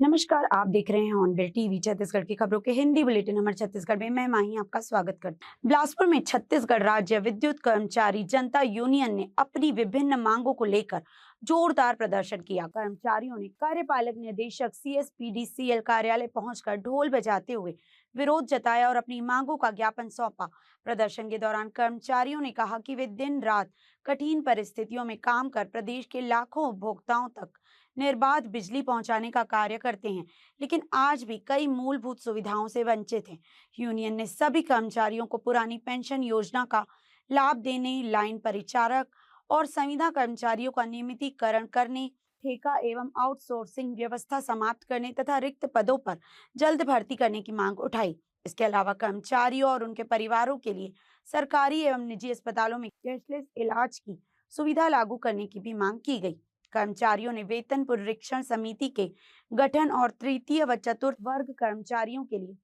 नमस्कार, आप देख रहे हैं ऑनबिल टीवी छत्तीसगढ़ की खबरों के हिंदी बुलेटिन नंबर छत्तीसगढ़ में मैं माही आपका स्वागत करती हूं। बिलासपुर में छत्तीसगढ़ राज्य विद्युत कर्मचारी जनता यूनियन ने अपनी विभिन्न मांगों को लेकर जोरदार प्रदर्शन किया। कर्मचारियों ने कार्यपालक निदेशक CSPDCL कार्यालय पहुंचकर ढोल बजाते हुए विरोध जताया और अपनी मांगों का ज्ञापन सौंपा। प्रदर्शन के दौरान कर्मचारियों ने कहा कि वे दिन रात कठिन परिस्थितियों में काम कर प्रदेश के लाखों उपभोक्ताओं तक निर्बाध बिजली पहुंचाने का कार्य करते हैं, लेकिन आज भी कई मूलभूत सुविधाओं से वंचित हैं। यूनियन ने सभी कर्मचारियों को पुरानी पेंशन योजना का लाभ देने, लाइन परिचारक और संविदा कर्मचारियों का नियमितीकरण करने, ठेका एवं आउटसोर्सिंग व्यवस्था समाप्त करने तथा रिक्त पदों पर जल्द भर्ती करने की मांग उठाई। इसके अलावा कर्मचारियों और उनके परिवारों के लिए सरकारी एवं निजी अस्पतालों में कैशलेस इलाज की सुविधा लागू करने की भी मांग की गई। कर्मचारियों ने वेतन पुनरीक्षण समिति के गठन और तृतीय व चतुर्थ वर्ग कर्मचारियों के लिए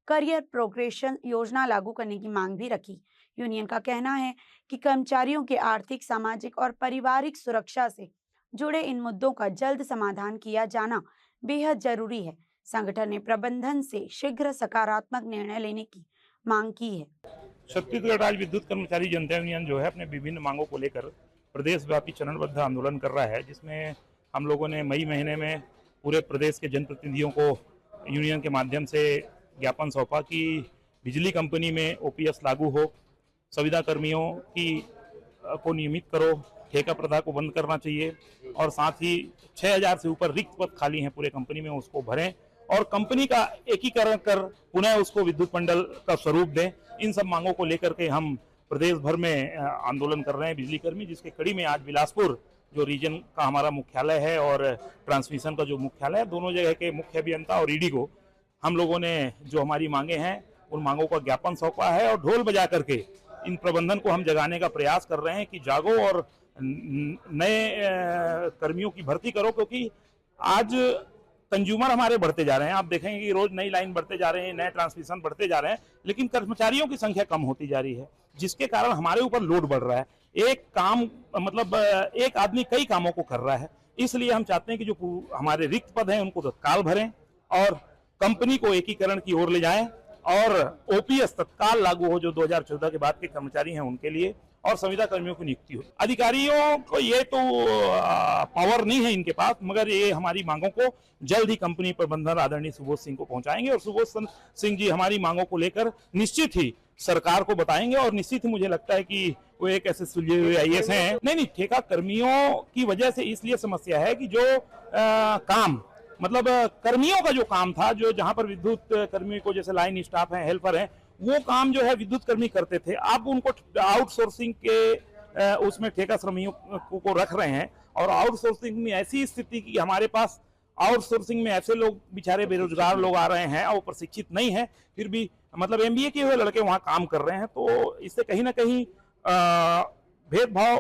करियर प्रोग्रेशन योजना लागू करने की मांग भी रखी। यूनियन का कहना है कि कर्मचारियों के आर्थिक, सामाजिक और पारिवारिक सुरक्षा से जुड़े इन मुद्दों का जल्द समाधान किया जाना बेहद जरूरी है। संगठन ने प्रबंधन से शीघ्र सकारात्मक निर्णय लेने की मांग की है। छत्तीसगढ़ राज्य विद्युत कर्मचारी जनता यूनियन जो है अपने विभिन्न मांगों को लेकर प्रदेश व्यापी चरणबद्ध आंदोलन कर रहा है, जिसमें हम लोगों ने मई महीने में पूरे प्रदेश के जनप्रतिनिधियों को यूनियन के माध्यम से ज्ञापन सौंपा कि बिजली कंपनी में OPS लागू हो, संविदा कर्मियों को नियमित करो, ठेका प्रथा को बंद करना चाहिए और साथ ही 6000 से ऊपर रिक्त पद खाली हैं पूरे कंपनी में, उसको भरें और कंपनी का एकीकरण कर पुनः उसको विद्युत मंडल का स्वरूप दें। इन सब मांगों को लेकर के हम प्रदेश भर में आंदोलन कर रहे हैं बिजली कर्मी, जिसके कड़ी में आज बिलासपुर जो रीजन का हमारा मुख्यालय है और ट्रांसमिशन का जो मुख्यालय है, दोनों जगह के मुख्य अभियंता और ED को हम लोगों ने जो हमारी मांगे हैं उन मांगों का ज्ञापन सौंपा है और ढोल बजा करके इन प्रबंधन को हम जगाने का प्रयास कर रहे हैं कि जागो और नए कर्मियों की भर्ती करो, क्योंकि आज कंज्यूमर हमारे बढ़ते जा रहे हैं। आप देखेंगे कि रोज नई लाइन बढ़ते जा रहे हैं, नए ट्रांसमिशन बढ़ते जा रहे हैं, लेकिन कर्मचारियों की संख्या कम होती जा रही है, जिसके कारण हमारे ऊपर लोड बढ़ रहा है। एक काम मतलब एक आदमी कई कामों को कर रहा है। इसलिए हम चाहते हैं कि जो हमारे रिक्त पद हैं उनको तत्काल भरें और कंपनी को एकीकरण की ओर ले जाएं और OPS तत्काल लागू हो जो 2014 के बाद के कर्मचारी हैं उनके लिए, और संविदा कर्मियों की नियुक्ति हो। अधिकारियों को ये तो पावर नहीं है इनके पास, मगर ये हमारी मांगों को जल्द ही कंपनी प्रबंधन आदरणीय सुबोध सिंह को पहुंचाएंगे और सुबोध सिंह जी हमारी मांगों को लेकर निश्चित ही सरकार को बताएंगे और निश्चित ही मुझे लगता है कि वो एक ऐसे सुलझे हुए IAS हैं। नहीं, ठेका कर्मियों की वजह से इसलिए समस्या है कि जो काम मतलब कर्मियों का जो काम था, जो जहां पर विद्युत कर्मियों को जैसे लाइन स्टाफ है, हेल्पर है, वो काम जो है विद्युत कर्मी करते थे। अब उनको आउटसोर्सिंग के उसमें ठेका श्रमिकों को रख रहे हैं और आउटसोर्सिंग में ऐसी स्थिति कि हमारे पास आउटसोर्सिंग में ऐसे लोग बेचारे बेरोजगार लोग आ रहे हैं और प्रशिक्षित नहीं है, फिर भी मतलब MBA किए हुए लड़के वहां काम कर रहे हैं। तो इससे कहीं ना कहीं भेदभाव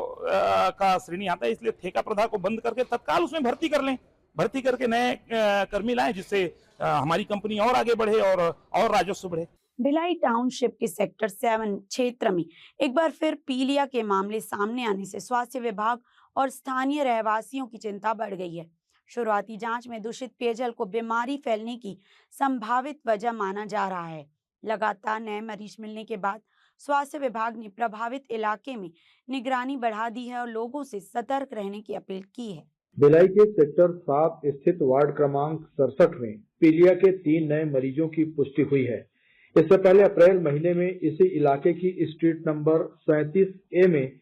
का श्रेणी आता है। इसलिए ठेका प्रथा को बंद करके तत्काल उसमें भर्ती कर लें, भर्ती करके नए कर्मी लाएं, जिससे हमारी कंपनी और आगे बढ़े और राजस्व बढ़े। भिलाई टाउनशिप के सेक्टर 7 क्षेत्र में एक बार फिर पीलिया के मामले सामने आने से स्वास्थ्य विभाग और स्थानीय रहवासियों की चिंता बढ़ गई है। शुरुआती जांच में दूषित पेयजल को बीमारी फैलने की संभावित वजह माना जा रहा है। लगातार नए मरीज मिलने के बाद स्वास्थ्य विभाग ने प्रभावित इलाके में निगरानी बढ़ा दी है और लोगों से सतर्क रहने की अपील की है। भिलाई के सेक्टर 7 स्थित वार्ड क्रमांक 67 में पीलिया के 3 नए मरीजों की पुष्टि हुई है। इससे पहले अप्रैल महीने में इसी इलाके की स्ट्रीट नंबर 37A में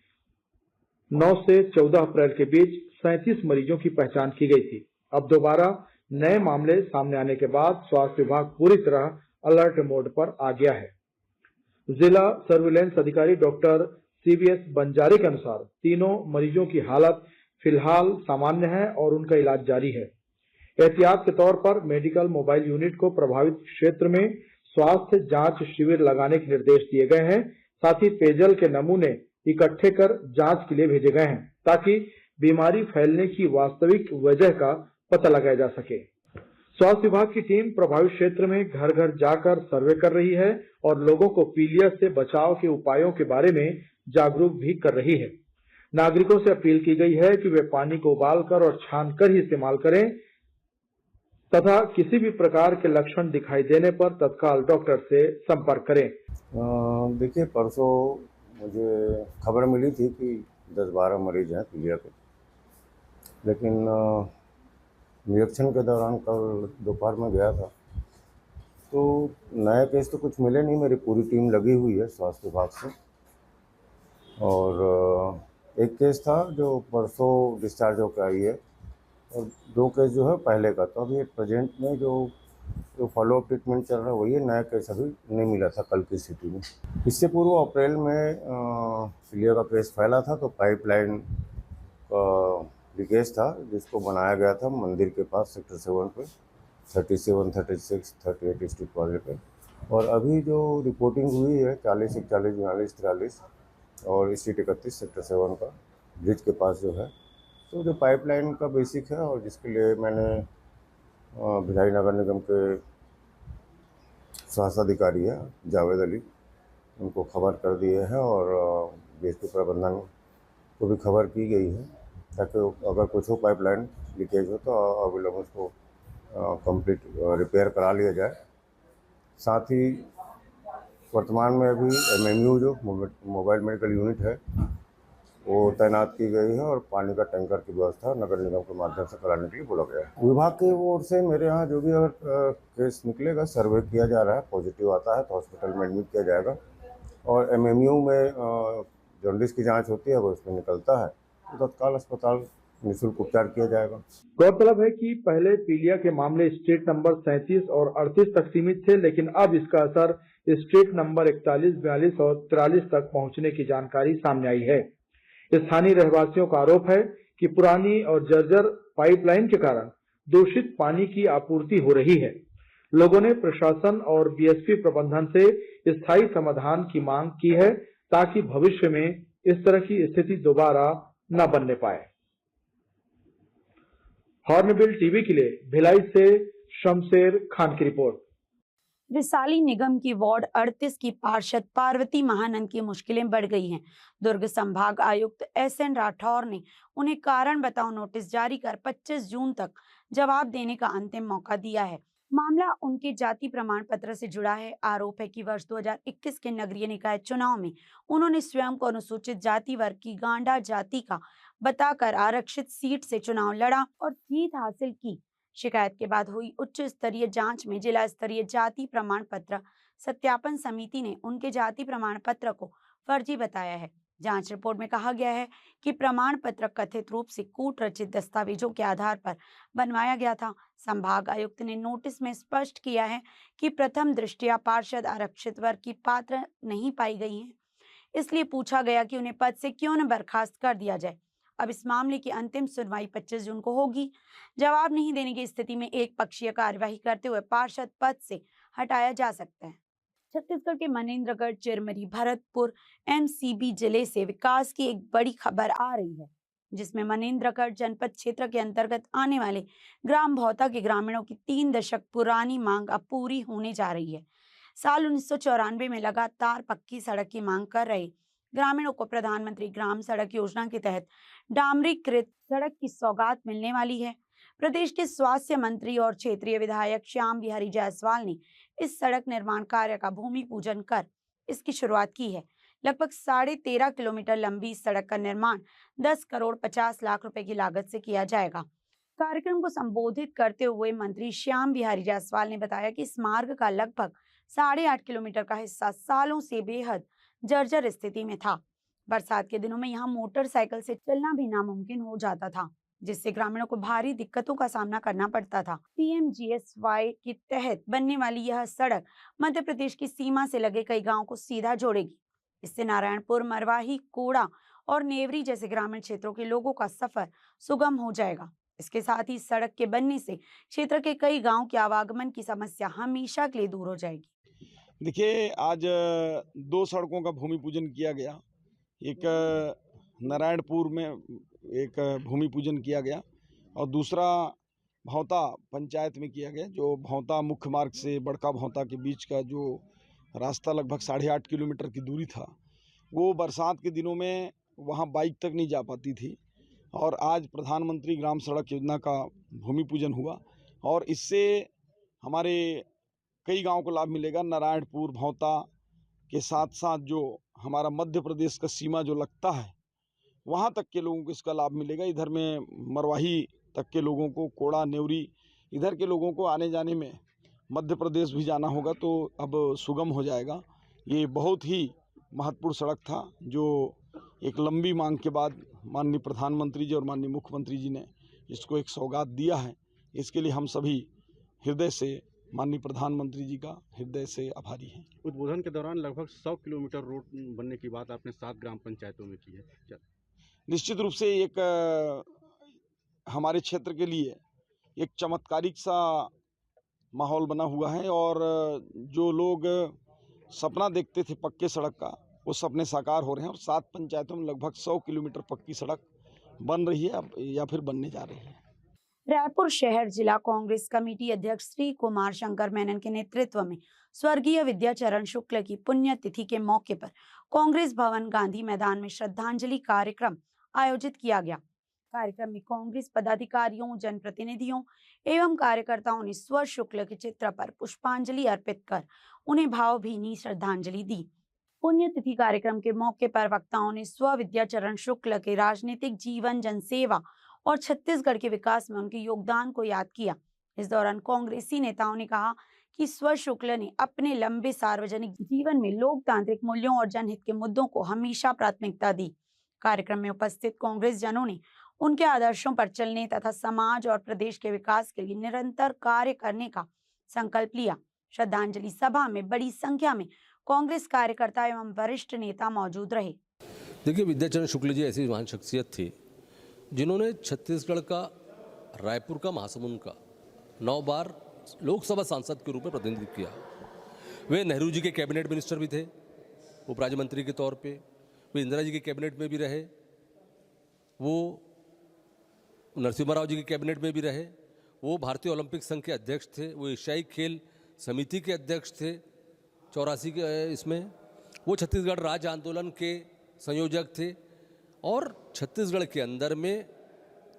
9 से 14 अप्रैल के बीच 37 मरीजों की पहचान की गई थी। अब दोबारा नए मामले सामने आने के बाद स्वास्थ्य विभाग पूरी तरह अलर्ट मोड पर आ गया है। जिला सर्विलेंस अधिकारी डॉक्टर CVS बंजारे के अनुसार तीनों मरीजों की हालत फिलहाल सामान्य है और उनका इलाज जारी है। एहतियात के तौर पर मेडिकल मोबाइल यूनिट को प्रभावित क्षेत्र में स्वास्थ्य जांच शिविर लगाने के निर्देश दिए गए हैं। साथ ही पेयजल के नमूने इकट्ठे कर जांच के लिए भेजे गए हैं, ताकि बीमारी फैलने की वास्तविक वजह का पता लगाया जा सके। स्वास्थ्य विभाग की टीम प्रभावित क्षेत्र में घर घर जाकर सर्वे कर रही है और लोगों को पीलिया से बचाव के उपायों के बारे में जागरूक भी कर रही है। नागरिकों से अपील की गई है कि वे पानी को उबालकर और छानकर ही इस्तेमाल करें। तथा किसी भी प्रकार के लक्षण दिखाई देने पर तत्काल डॉक्टर से संपर्क करें। देखिए, परसों मुझे खबर मिली थी कि 10-12 मरीज हैं पीलिया के, लेकिन निरीक्षण के दौरान कल दोपहर में गया था तो नए केस तो कुछ मिले नहीं। मेरी पूरी टीम लगी हुई है स्वास्थ्य विभाग से, और एक केस था जो परसों डिस्चार्ज होकर आई है, और 2 केस जो है पहले का। तो अभी प्रेजेंट में जो फॉलोअप ट्रीटमेंट चल रहा है वही है, नया केस अभी नहीं मिला था कल की स्थिति में। इससे पूर्व अप्रैल में पीलिया का केस फैला था, तो पाइपलाइन का लीकेज था जिसको बनाया गया था मंदिर के पास सेक्टर 7 पे 37, 36, 38 स्ट्रीट वाले पे। और अभी जो रिपोर्टिंग हुई है 40, 41, 42, 43 और स्ट्रीट 31 सेक्टर 7 का ब्रिज के पास जो है, तो जो पाइपलाइन का बेसिक है, और जिसके लिए मैंने भिलाई नगर निगम के स्वास्थ्य अधिकारी है जावेद अली, उनको खबर कर दिए हैं, और बीएसपी प्रबंधन को भी खबर की गई है ताकि अगर कुछ हो पाइपलाइन लीकेज हो तो अविलंब उसको कंप्लीट रिपेयर करा लिया जाए। साथ ही वर्तमान में अभी MMU जो मोबाइल मेडिकल यूनिट है वो तैनात की गई है, और पानी का टैंकर की व्यवस्था नगर निगम के माध्यम से कराने के लिए बोला गया है। विभाग की ओर से मेरे यहाँ जो भी अगर केस निकलेगा सर्वे किया जा रहा है, पॉजिटिव आता है तो हॉस्पिटल में एडमिट किया जाएगा, और MMU में जॉन्डिस की जांच होती है, अगर उसमें निकलता है तो तत्काल अस्पताल निःशुल्क उपचार किया जाएगा। गौरतलब है कि पहले पीलिया के मामले स्ट्रीट नंबर 37 और 38 तक सीमित थे, लेकिन अब इसका असर स्ट्रीट नंबर 41, 42 और 43 तक पहुंचने की जानकारी सामने आई है। स्थानीय रहवासियों का आरोप है कि पुरानी और जर्जर पाइपलाइन के कारण दूषित पानी की आपूर्ति हो रही है। लोगों ने प्रशासन और बीएसपी प्रबंधन से स्थायी समाधान की मांग की है ताकि भविष्य में इस तरह की स्थिति दोबारा न बनने पाए। हॉर्नबिल टीवी के लिए भिलाई से शमशेर खान की रिपोर्ट। रिसाली निगम की वार्ड 38 की पार्षद पार्वती महानंद की मुश्किलें बढ़ गई हैं। दुर्ग संभाग आयुक्त SN राठौर ने उन्हें कारण बताओ नोटिस जारी कर 25 जून तक जवाब देने का अंतिम मौका दिया है। मामला उनके जाति प्रमाण पत्र से जुड़ा है। आरोप है कि वर्ष 2021 के नगरीय निकाय चुनाव में उन्होंने स्वयं को अनुसूचित जाति वर्ग की गांडा जाति का बताकर आरक्षित सीट से चुनाव लड़ा और जीत हासिल की। शिकायत के बाद हुई उच्च स्तरीय जांच में जिला स्तरीय जाति प्रमाण पत्र सत्यापन समिति ने उनके जाति प्रमाण पत्र को फर्जी बताया है। जांच रिपोर्ट में कहा गया है कि प्रमाण पत्र कथित रूप से कूट रचित दस्तावेजों के आधार पर बनवाया गया था। संभाग आयुक्त ने नोटिस में स्पष्ट किया है कि प्रथम दृष्टया पार्षद आरक्षित वर्ग की पात्र नहीं पाई गई हैं, इसलिए पूछा गया कि उन्हें पद से क्यों न बर्खास्त कर दिया जाए। अब इस मामले की अंतिम सुनवाई 25 जून को होगी। जवाब नहीं देने की स्थिति में एक पक्षीय कार्यवाही करते हुए पार्षद पद से हटाया जा सकता है। छत्तीसगढ़ के मनेन्द्रगढ़, चिरमिरी, भरतपुर MCB जिले से विकास की एक बड़ी खबर आ रही है, जिसमें मनेन्द्रगढ़ जनपद क्षेत्र के अंतर्गत आने वाले ग्राम भौता के ग्रामीणों की 3 दशक पुरानी मांग अब पूरी होने जा रही है। साल 1994 में लगातार पक्की सड़क की मांग कर रहे ग्रामीणों को प्रधानमंत्री ग्राम सड़क योजना के तहत डामरीकृत सड़क की सौगात मिलने वाली है। प्रदेश के स्वास्थ्य मंत्री और क्षेत्रीय विधायक श्याम बिहारी जायसवाल ने इस सड़क निर्माण कार्य का भूमि पूजन कर इसकी शुरुआत की है। लगभग 13.5 किलोमीटर लंबी इस सड़क का निर्माण 10 करोड़ 50 लाख रुपए की लागत से किया जाएगा। कार्यक्रम को संबोधित करते हुए मंत्री श्याम बिहारी जायसवाल ने बताया कि इस मार्ग का लगभग 8.5 किलोमीटर का हिस्सा सालों से बेहद जर्जर स्थिति में था। बरसात के दिनों में यहाँ मोटरसाइकिल से चलना भी नामुमकिन हो जाता था, जिससे ग्रामीणों को भारी दिक्कतों का सामना करना पड़ता था। PMGSY के तहत बनने वाली यह सड़क मध्य प्रदेश की सीमा से लगे कई गांवों को सीधा जोड़ेगी। इससे नारायणपुर, मरवाही, कोड़ा और नेवरी जैसे ग्रामीण क्षेत्रों के लोगों का सफर सुगम हो जाएगा। इसके साथ ही सड़क के बनने से क्षेत्र के कई गांवों के आवागमन की समस्या हमेशा के लिए दूर हो जाएगी। देखिए, आज 2 सड़कों का भूमि पूजन किया गया। एक नारायणपुर में एक भूमि पूजन किया गया और दूसरा भौता पंचायत में किया गया। जो भौता मुख्य मार्ग से बड़का भौता के बीच का जो रास्ता लगभग 8.5 किलोमीटर की दूरी था, वो बरसात के दिनों में वहाँ बाइक तक नहीं जा पाती थी। और आज प्रधानमंत्री ग्राम सड़क योजना का भूमि पूजन हुआ और इससे हमारे कई गांव को लाभ मिलेगा। नारायणपुर भौता के साथ साथ जो हमारा मध्य प्रदेश का सीमा जो लगता है वहाँ तक के लोगों को इसका लाभ मिलेगा। इधर में मरवाही तक के लोगों को, कोड़ा नेवरी इधर के लोगों को आने जाने में मध्य प्रदेश भी जाना होगा तो अब सुगम हो जाएगा। ये बहुत ही महत्वपूर्ण सड़क था जो एक लंबी मांग के बाद माननीय प्रधानमंत्री जी और माननीय मुख्यमंत्री जी ने इसको एक सौगात दिया है। इसके लिए हम सभी हृदय से माननीय प्रधानमंत्री जी का हृदय से आभारी हैं। उद्बोधन के दौरान लगभग 100 किलोमीटर रोड बनने की बात आपने 7 ग्राम पंचायतों में की है। क्या निश्चित रूप से एक हमारे क्षेत्र के लिए एक चमत्कारिक सा माहौल बना हुआ है और जो लोग सपना देखते थे पक्के सड़क का वो सपने साकार हो रहे हैं और 7 पंचायतों में लगभग 100 किलोमीटर पक्की सड़क बन रही है अब या फिर बनने जा रही है। रायपुर शहर जिला कांग्रेस कमेटी अध्यक्ष श्री कुमार शंकर मेनन के नेतृत्व में स्वर्गीय विद्याचरण शुक्ल की पुण्यतिथि के मौके पर कांग्रेस भवन गांधी मैदान में श्रद्धांजलि कार्यक्रम आयोजित किया गया। कार्यक्रम में कांग्रेस पदाधिकारियों, जनप्रतिनिधियों एवं कार्यकर्ताओं ने स्वर शुक्ल के चित्र पर पुष्पांजलि अर्पित कर उन्हें भावभीनी श्रद्धांजलि दी। पुण्यतिथि कार्यक्रम के मौके पर वक्ताओं ने स्व विद्याचरण शुक्ल के राजनीतिक जीवन, जनसेवा और छत्तीसगढ़ के विकास में उनके योगदान को याद किया। इस दौरान कांग्रेसी नेताओं ने कहा कि स्वर शुक्ल ने अपने लंबे सार्वजनिक जीवन में लोकतांत्रिक मूल्यों और जनहित के मुद्दों को हमेशा प्राथमिकता दी। कार्यक्रम में उपस्थित कांग्रेस जनों ने उनके आदर्शों पर चलने तथा समाज और प्रदेश के विकास के लिए निरंतर कार्य करने का संकल्प लिया। श्रद्धांजलि सभा में बड़ी संख्या में कांग्रेस कार्यकर्ता एवं वरिष्ठ नेता मौजूद रहे। देखिए, विद्याचरण शुक्ल जी ऐसी महान शख्सियत थी जिन्होंने छत्तीसगढ़ का, रायपुर का, महासमुंद का 9 बार लोकसभा सांसद के रूप में प्रतिनिधित्व किया। वे नेहरू जी के कैबिनेट मिनिस्टर भी थे, उप राज्य मंत्री के तौर पे। वे इंदिरा जी के कैबिनेट में भी रहे, वो नरसिम्हा राव जी के कैबिनेट में भी रहे, वो भारतीय ओलंपिक संघ के अध्यक्ष थे, वो एशियाई खेल समिति के अध्यक्ष थे 84 के इसमें, वो छत्तीसगढ़ राज्य आंदोलन के संयोजक थे। और छत्तीसगढ़ के अंदर में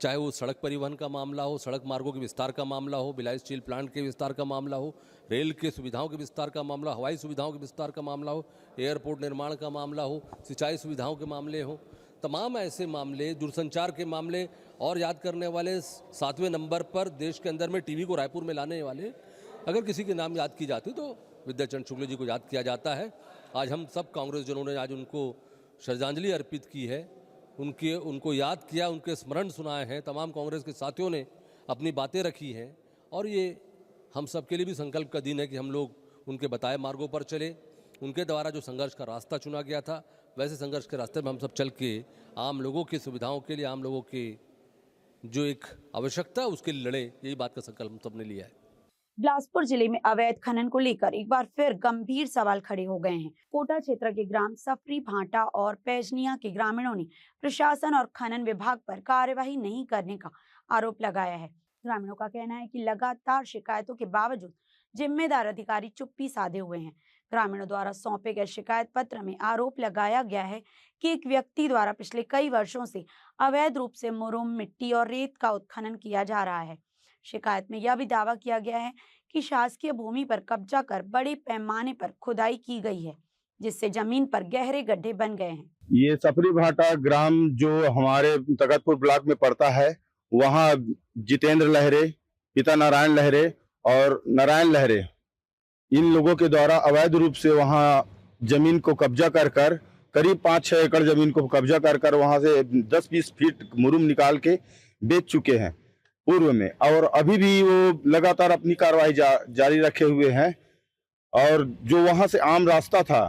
चाहे वो सड़क परिवहन का मामला हो, सड़क मार्गों के विस्तार का मामला हो, भिलाई स्टील प्लांट के विस्तार का मामला हो, रेल के सुविधाओं के विस्तार का मामला, हवाई सुविधाओं के विस्तार का मामला हो, एयरपोर्ट निर्माण का मामला हो, सिंचाई सुविधाओं के मामले हो, तमाम ऐसे मामले, दूरसंचार के मामले, और याद करने वाले 7वें नंबर पर देश के अंदर में टीवी को रायपुर में लाने वाले अगर किसी के नाम याद की जाती तो विद्याचरण शुक्ल जी को याद किया जाता है। आज हम सब कांग्रेस जनों ने आज उनको श्रद्धांजलि अर्पित की है, उनको याद किया, उनके स्मरण सुनाए हैं। तमाम कांग्रेस के साथियों ने अपनी बातें रखी हैं और ये हम सब के लिए भी संकल्प का दिन है कि हम लोग उनके बताए मार्गों पर चले। उनके द्वारा जो संघर्ष का रास्ता चुना गया था वैसे संघर्ष के रास्ते में हम सब चल के आम लोगों की सुविधाओं के लिए, आम लोगों की जो एक आवश्यकता उसके लिए लड़े, यही बात का संकल्प हम सब ने लिया है। बिलासपुर जिले में अवैध खनन को लेकर एक बार फिर गंभीर सवाल खड़े हो गए हैं। कोटा क्षेत्र के ग्राम सफरी भाटा और पैजनिया के ग्रामीणों ने प्रशासन और खनन विभाग पर कार्यवाही नहीं करने का आरोप लगाया है। ग्रामीणों का कहना है कि लगातार शिकायतों के बावजूद जिम्मेदार अधिकारी चुप्पी साधे हुए हैं। ग्रामीणों द्वारा सौंपे गए शिकायत पत्र में आरोप लगाया गया है कि एक व्यक्ति द्वारा पिछले कई वर्षों से अवैध रूप से मुरुम, मिट्टी और रेत का उत्खनन किया जा रहा है। शिकायत में यह भी दावा किया गया है कि शासकीय भूमि पर कब्जा कर बड़े पैमाने पर खुदाई की गई है, जिससे जमीन पर गहरे गड्ढे बन गए हैं। ये सफरी भाटा ग्राम जो हमारे तगतपुर ब्लॉक में पड़ता है, वहाँ जितेंद्र लहरे, पिता नारायण लहरे और नारायण लहरे, इन लोगों के द्वारा अवैध रूप से वहाँ जमीन को कब्जा कर करीब 5-6 एकड़ जमीन को कब्जा कर वहाँ से 10-20 फीट मुरुम निकाल के बेच चुके हैं पूर्व में, और अभी भी वो लगातार अपनी कार्रवाई जारी रखे हुए हैं। और जो वहाँ से आम रास्ता था,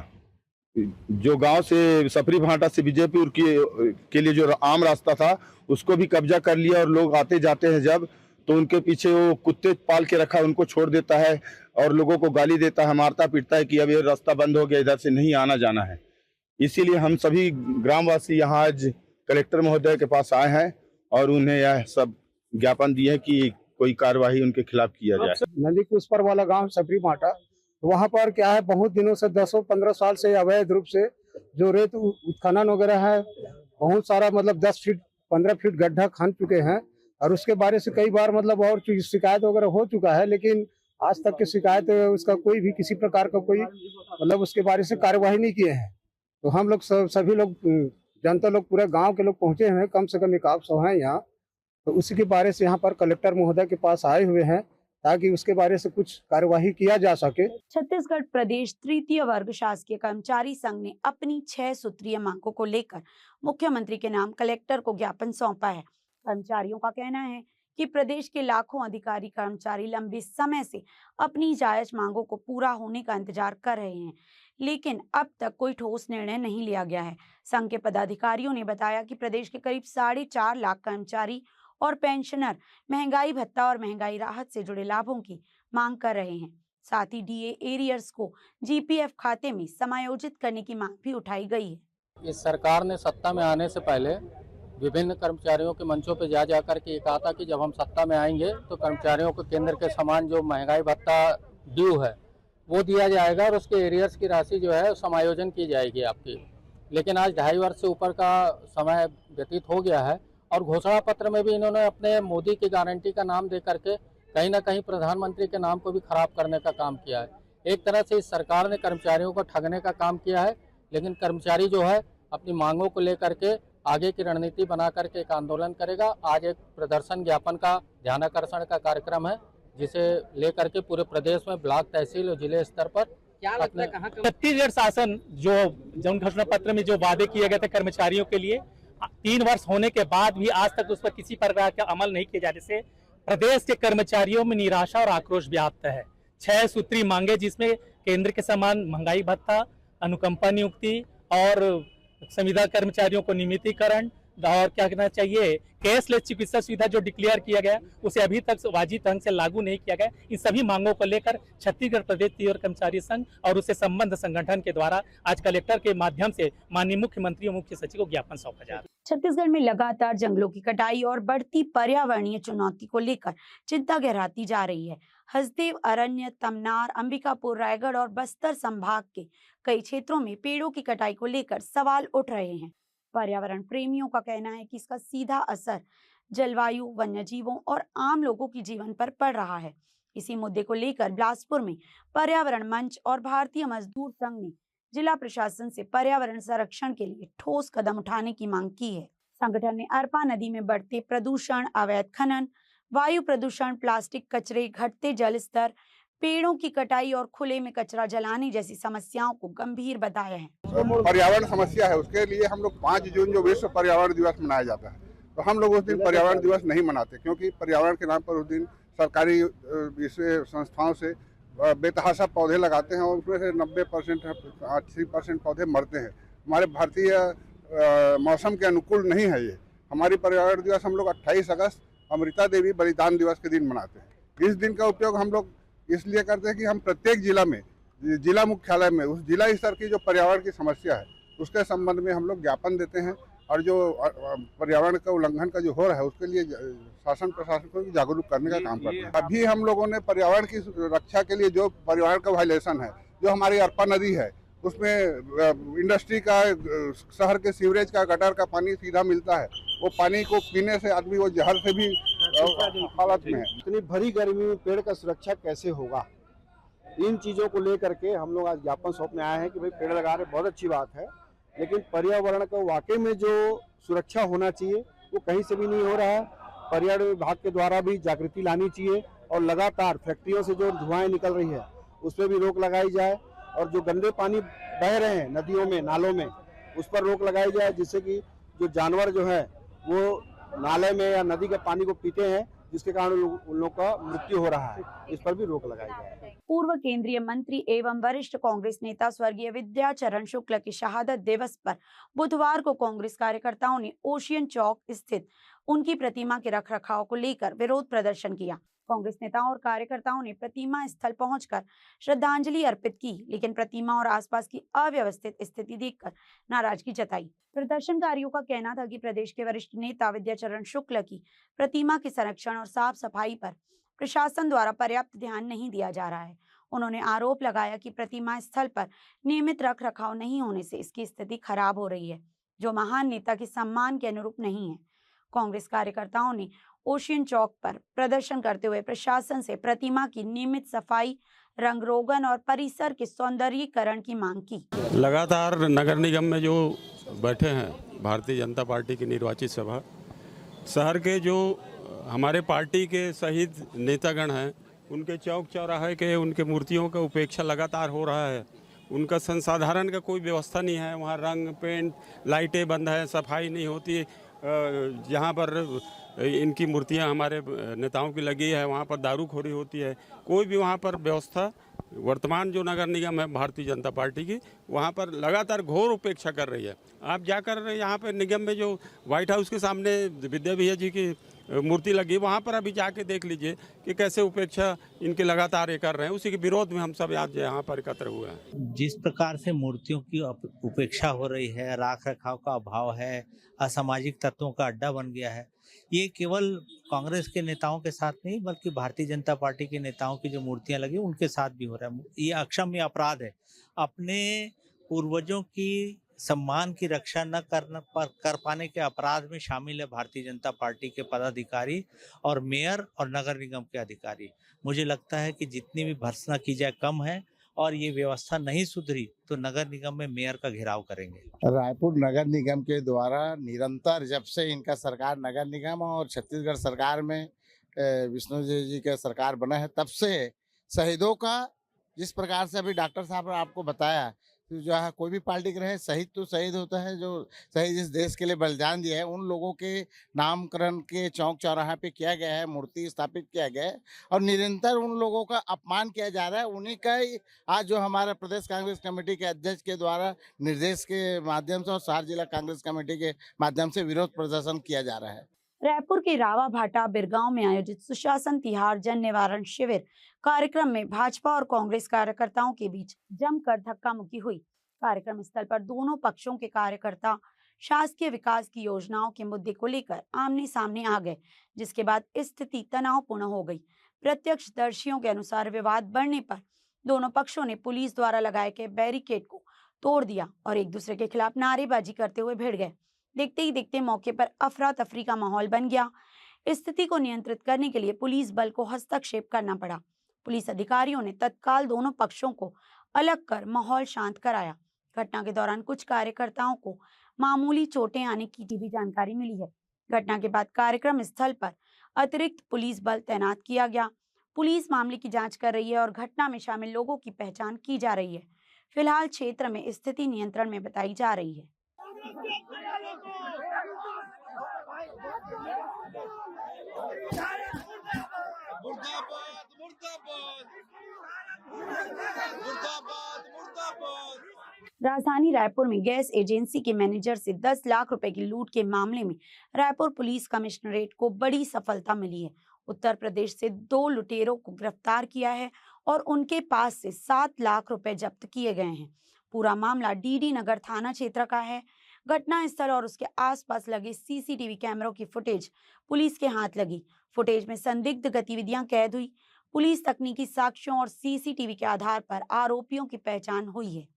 जो गांव से सफरी भाटा से बीजेपुर के लिए जो आम रास्ता था, उसको भी कब्जा कर लिया। और लोग आते जाते हैं जब, तो उनके पीछे वो कुत्ते पाल के रखा, उनको छोड़ देता है और लोगों को गाली देता है, मारता पीटता है कि अब ये रास्ता बंद हो गया, इधर से नहीं आना जाना है। इसीलिए हम सभी ग्रामवासी यहाँ आज कलेक्टर महोदय के पास आए हैं और उन्हें यह सब ज्ञापन दिए कि कोई कार्यवाही उनके खिलाफ किया जाए। नदी के उस पर वाला गांव सफरी भाटा, वहाँ पर क्या है, बहुत दिनों से 10-15 साल से अवैध रूप से जो रेत उत्खनन वगैरह है, बहुत सारा मतलब 10 फीट 15 फीट गड्ढा खन चुके हैं। और उसके बारे से कई बार मतलब और शिकायत वगैरह हो चुका है, लेकिन आज तक की शिकायत उसका कोई भी किसी प्रकार का कोई मतलब उसके बारे से कार्यवाही नहीं किए हैं। तो हम लोग सभी लोग जनता लोग पूरे गांव के लोग पहुंचे हैं, कम से कम 100 हैं यहाँ। तो उसी के बारे से यहाँ पर कलेक्टर महोदय के पास आए हुए हैं ताकि उसके बारे से कुछ कार्यवाही किया जा सके। छत्तीसगढ़ प्रदेश तृतीय वर्ग शासकीय कर्मचारी संघ ने अपनी 6 सूत्रीय मांगों को लेकर मुख्यमंत्री के नाम कलेक्टर को ज्ञापन सौंपा है। कर्मचारियों का कहना है कि प्रदेश के लाखों अधिकारी कर्मचारी लंबे समय से अपनी जायज मांगों को पूरा होने का इंतजार कर रहे हैं, लेकिन अब तक कोई ठोस निर्णय नहीं लिया गया है। संघ के पदाधिकारियों ने बताया कि प्रदेश के करीब 4.5 लाख कर्मचारी और पेंशनर महंगाई भत्ता और महंगाई राहत से जुड़े लाभों की मांग कर रहे हैं। साथ ही डीए एरियर्स को जीपीएफ खाते में समायोजित करने की मांग भी उठाई गई है। इस सरकार ने सत्ता में आने से पहले विभिन्न कर्मचारियों के मंचों पर जा कर के कहा था कि जब हम सत्ता में आएंगे तो कर्मचारियों को केंद्र के समान जो महंगाई भत्ता ड्यू है वो दिया जाएगा और उसके एरियर्स की राशि जो है समायोजन की जाएगी आपकी। लेकिन आज 2.5 वर्ष से ऊपर का समय व्यतीत हो गया है और घोषणा पत्र में भी इन्होंने अपने मोदी की गारंटी का नाम दे करके कहीं ना कहीं प्रधानमंत्री के नाम को भी खराब करने का काम किया है। एक तरह से इस सरकार ने कर्मचारियों को ठगने का काम किया है, लेकिन कर्मचारी जो है अपनी मांगों को लेकर के आगे की रणनीति बना करके एक आंदोलन करेगा। आज एक प्रदर्शन ज्ञापन का ध्यानाकर्षण का कार्यक्रम है, जिसे लेकर के पूरे प्रदेश में ब्लॉक, तहसील और जिले स्तर पर क्या लगता है कहाँ छत्तीसगढ़ शासन जो जन घोषणा पत्र में जो वादे किए गए थे कर्मचारियों के लिए 3 वर्ष होने के बाद भी आज तक उस पर किसी प्रकार का अमल नहीं किया जाने से प्रदेश के कर्मचारियों में निराशा और आक्रोश व्याप्त है। 6 सूत्री मांगे जिसमें केंद्र के समान महंगाई भत्ता, अनुकंपा नियुक्ति और संविदा कर्मचारियों को नियमितीकरण और क्या कहना चाहिए कैशलेस चिकित्सा सुविधा जो डिक्लेयर किया गया उसे अभी तक वाजिब ढंग से लागू नहीं किया गया। इन सभी मांगों को लेकर छत्तीसगढ़ प्रदेश तीव्र कर्मचारी संघ और उससे संबद्ध संगठन के द्वारा आज कलेक्टर के माध्यम से माननीय मुख्यमंत्री और मुख्य सचिव को ज्ञापन सौंपा जा रहा है। छत्तीसगढ़ में लगातार जंगलों की कटाई और बढ़ती पर्यावरणीय चुनौती को लेकर चिंता गहराती जा रही है। हसदेव अरण्य, तमनार, अंबिकापुर, रायगढ़ और बस्तर संभाग के कई क्षेत्रों में पेड़ों की कटाई को लेकर सवाल उठ रहे हैं। पर्यावरण प्रेमियों का कहना है कि इसका सीधा असर जलवायु, वन्यजीवों और आम लोगों की जीवन पर पड़ रहा है। इसी मुद्दे को लेकर बिलासपुर में पर्यावरण मंच और भारतीय मजदूर संघ ने जिला प्रशासन से पर्यावरण संरक्षण के लिए ठोस कदम उठाने की मांग की है। संगठन ने अरपा नदी में बढ़ते प्रदूषण, अवैध खनन, वायु प्रदूषण, प्लास्टिक कचरे, घटते जल स्तर, पेड़ों की कटाई और खुले में कचरा जलाने जैसी समस्याओं को गंभीर बताया है। पर्यावरण समस्या है, उसके लिए हम लोग 5 जून जो विश्व पर्यावरण दिवस मनाया जाता है, तो हम लोग उस दिन पर्यावरण दिवस नहीं मनाते, क्योंकि पर्यावरण के नाम पर उस दिन सरकारी संस्थाओं से बेतहाशा पौधे लगाते हैं और उसमें से 90% 80% पौधे मरते हैं। हमारे भारतीय मौसम के अनुकूल नहीं है ये। हमारी पर्यावरण दिवस हम लोग 28 अगस्त अमृता देवी बलिदान दिवस के दिन मनाते हैं। इस दिन का उपयोग हम लोग इसलिए करते हैं कि हम प्रत्येक जिला में, जिला मुख्यालय में उस जिला स्तर की जो पर्यावरण की समस्या है उसके संबंध में हम लोग ज्ञापन देते हैं और जो पर्यावरण का उल्लंघन का जो हो रहा है उसके लिए शासन प्रशासन को जागरूक करने का काम करते हैं। अभी हम लोगों ने पर्यावरण की रक्षा के लिए जो पर्यावरण का वायलेशन है, जो हमारी अरपा नदी है उसमें इंडस्ट्री का, शहर के सीवरेज का, गटर का पानी सीधा मिलता है, वो पानी को पीने से आदमी वो जहर से भी हालत में है। इतनी भरी गर्मी में पेड़ का सुरक्षा कैसे होगा, इन चीज़ों को लेकर के हम लोग आज ज्ञापन सौंपने आए हैं कि भाई पेड़ लगा रहे, बहुत अच्छी बात है, लेकिन पर्यावरण का वाकई में जो सुरक्षा होना चाहिए वो कहीं से भी नहीं हो रहा है। पर्यावरण विभाग के द्वारा भी जागृति लानी चाहिए और लगातार फैक्ट्रियों से जो धुआएं निकल रही है उस पर भी रोक लगाई जाए और जो गंदे पानी बह रहे हैं नदियों में, नालों में, उस पर रोक लगाई जाए, जिससे कि जो जानवर जो है वो नाले में या नदी के पानी को पीते हैं, जिसके कारण उन लोगों का मृत्यु हो रहा है, इस पर भी रोक लगाई जाए। पूर्व केंद्रीय मंत्री एवं वरिष्ठ कांग्रेस नेता स्वर्गीय विद्याचरण शुक्ल की शहादत दिवस पर बुधवार को कांग्रेस कार्यकर्ताओं ने ओशियन चौक स्थित उनकी प्रतिमा के रखरखाव को लेकर विरोध प्रदर्शन किया। कांग्रेस नेताओं और कार्यकर्ताओं ने प्रतिमा स्थल पहुंचकर श्रद्धांजलि अर्पित की, लेकिन प्रतिमा और आसपास की अव्यवस्थित स्थिति देखकर नाराजगी जताई। प्रदर्शनकारियों का कहना था कि प्रदेश के वरिष्ठ नेता विद्याचरण शुक्ल की प्रतिमा के संरक्षण और साफ सफाई पर प्रशासन द्वारा पर्याप्त ध्यान नहीं दिया जा रहा है। उन्होंने आरोप लगाया कि प्रतिमा स्थल पर नियमित रख रखाव नहीं होने से इसकी स्थिति खराब हो रही है, जो महान नेता के सम्मान के अनुरूप नहीं है। कांग्रेस कार्यकर्ताओं ने ओशियन चौक पर प्रदर्शन करते हुए प्रशासन से प्रतिमा की नियमित सफाई, रंग रोगन और परिसर के सौंदर्यीकरण की मांग की। लगातार नगर निगम में जो बैठे हैं भारतीय जनता पार्टी की निर्वाचित सभा, शहर के जो हमारे पार्टी के शहीद नेतागण हैं उनके चौक चौराहे के उनके मूर्तियों का उपेक्षा लगातार हो रहा है। उनका संसाधन का कोई व्यवस्था नहीं है। वहाँ रंग पेंट लाइटें बंद है, सफाई नहीं होती। जहाँ पर इनकी मूर्तियाँ हमारे नेताओं की लगी है वहाँ पर दारूखोरी होती है। कोई भी वहाँ पर व्यवस्था, वर्तमान जो नगर निगम है भारतीय जनता पार्टी की, वहाँ पर लगातार घोर उपेक्षा कर रही है। आप जाकर यहाँ पर निगम में जो व्हाइट हाउस के सामने विद्या भैया जी की मूर्ति लगी, वहाँ पर अभी जाके देख लीजिए कि कैसे उपेक्षा इनके लगातार ये कर रहे हैं। उसी के विरोध में हम सब आज यहाँ पर एकत्र हुए हैं। जिस प्रकार से मूर्तियों की उपेक्षा हो रही है, राख रखाव का अभाव है, असामाजिक तत्वों का अड्डा बन गया है, ये केवल कांग्रेस के नेताओं के साथ नहीं बल्कि भारतीय जनता पार्टी के नेताओं की जो मूर्तियां लगी उनके साथ भी हो रहा है। ये अक्षम्य अपराध है। अपने पूर्वजों की सम्मान की रक्षा न कर पाने के अपराध में शामिल है भारतीय जनता पार्टी के पदाधिकारी और मेयर और नगर निगम के अधिकारी। मुझे लगता है कि जितनी भी भर्त्सना की जाए कम है और ये व्यवस्था नहीं सुधरी तो नगर निगम में मेयर का घेराव करेंगे। रायपुर नगर निगम के द्वारा निरंतर जब से इनका सरकार नगर निगम और छत्तीसगढ़ सरकार में विष्णु जी का सरकार बना है, तब से शहीदों का, जिस प्रकार से अभी डॉक्टर साहब ने आपको बताया, जो है कोई भी पार्टी के रहे, शहीद तो शहीद होता है। जो शहीद इस देश के लिए बलिदान दिया है उन लोगों के नामकरण के चौक चौराहा पे किया गया है, मूर्ति स्थापित किया गया है और निरंतर उन लोगों का अपमान किया जा रहा है। उन्हीं का ही आज जो हमारा प्रदेश कांग्रेस कमेटी के अध्यक्ष के द्वारा निर्देश के माध्यम से और शहर जिला कांग्रेस कमेटी के माध्यम से विरोध प्रदर्शन किया जा रहा है। रायपुर के रावा भाटा बिरगांव में आयोजित सुशासन तिहार जन निवारण शिविर कार्यक्रम में भाजपा और कांग्रेस कार्यकर्ताओं के बीच जमकर धक्का मुक्की हुई। कार्यक्रम स्थल पर दोनों पक्षों के कार्यकर्ता शासकीय विकास की योजनाओं के मुद्दे को लेकर आमने सामने आ गए, जिसके बाद स्थिति तनावपूर्ण हो गई। प्रत्यक्षदर्शियों के अनुसार विवाद बढ़ने पर दोनों पक्षों ने पुलिस द्वारा लगाए गए बैरिकेड को तोड़ दिया और एक दूसरे के खिलाफ नारेबाजी करते हुए भिड़ गए। देखते ही देखते मौके पर अफरा तफरी का माहौल बन गया। स्थिति को नियंत्रित करने के लिए पुलिस बल को हस्तक्षेप करना पड़ा। पुलिस अधिकारियों ने तत्काल दोनों पक्षों को अलग कर माहौल शांत कराया। घटना के दौरान कुछ कार्यकर्ताओं को मामूली चोटें आने की भी जानकारी मिली है। घटना के बाद कार्यक्रम स्थल पर अतिरिक्त पुलिस बल तैनात किया गया। पुलिस मामले की जांच कर रही है और घटना में शामिल लोगों की पहचान की जा रही है। फिलहाल क्षेत्र में स्थिति नियंत्रण में बताई जा रही है। राजधानी रायपुर में गैस एजेंसी के मैनेजर से 10 लाख रुपए की लूट के मामले में रायपुर पुलिस कमिश्नरेट को बड़ी सफलता मिली है। उत्तर प्रदेश से 2 लुटेरों को गिरफ्तार किया है और उनके पास से 7 लाख रुपए जब्त किए गए हैं। पूरा मामला डीडी नगर थाना क्षेत्र का है। घटना स्थल और उसके आसपास लगे सीसीटीवी कैमरों की फुटेज पुलिस के हाथ लगी। फुटेज में संदिग्ध गतिविधियां कैद हुई। पुलिस तकनीकी साक्ष्यों और सीसीटीवी के आधार पर आरोपियों की पहचान हुई है।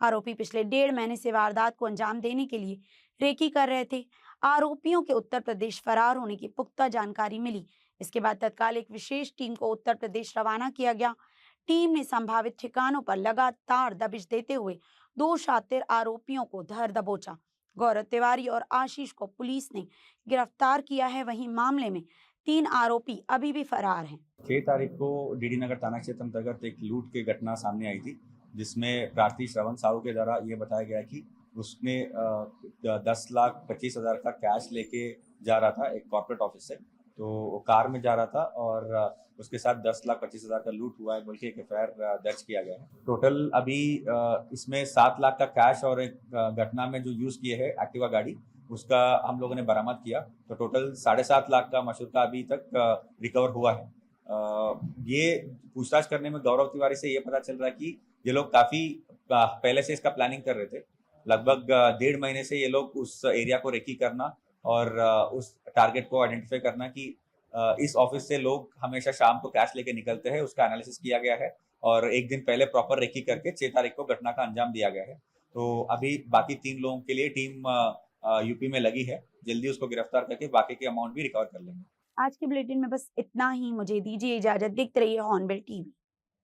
आरोपी पिछले 1.5 महीने से वारदात को अंजाम देने के लिए रेकी कर रहे थे। आरोपियों के उत्तर प्रदेश फरार होने की पुख्ता जानकारी मिली। इसके बाद तत्काल एक विशेष टीम को उत्तर प्रदेश रवाना किया गया। टीम ने संभावित ठिकानों पर लगातार दबिश देते हुए 2 शातिर आरोपियों को धर दबोचा। गौरव तिवारी और आशीष को पुलिस ने गिरफ्तार किया है। वहीं मामले में 3 आरोपी अभी भी फरार हैं। 6 तारीख को डीडी नगर थाना क्षेत्र अंतर्गत एक लूट की घटना सामने आई थी, जिसमें प्रार्थी श्रवण साहू के द्वारा ये बताया गया कि उसने 10,25,000 का कैश लेके जा रहा था एक कॉर्पोरेट ऑफिस से। तो वो कार में जा रहा था और उसके साथ 10,25,000 का लूट हुआ है बोल के एक एफआईआर दर्ज किया गया है। टोटल अभी इसमें 7 लाख का कैश और एक घटना में जो यूज किए है एक्टिवा गाड़ी, उसका हम लोगों ने बरामद किया। तो टोटल 7.5 लाख का मशूका अभी तक रिकवर हुआ है। ये पूछताछ करने में गौरव तिवारी से ये पता चल रहा है कि ये लोग काफी पहले से इसका प्लानिंग कर रहे थे। लगभग 1.5 महीने से ये लोग उस एरिया को रेकी करना और उस टारगेट को आइडेंटिफाई करना कि इस ऑफिस से लोग हमेशा शाम को कैश लेके निकलते हैं, उसका एनालिसिस किया गया है और एक दिन पहले प्रॉपर रेकी करके 6 तारीख को घटना का अंजाम दिया गया है। तो अभी बाकी 3 लोगों के लिए टीम यूपी में लगी है। जल्दी उसको गिरफ्तार करके बाकी के अमाउंट भी रिकवर कर लेंगे। आज के बुलेटिन में बस इतना ही। मुझे दीजिए इजाजत। देखते रहिए हॉर्नबिल टीवी।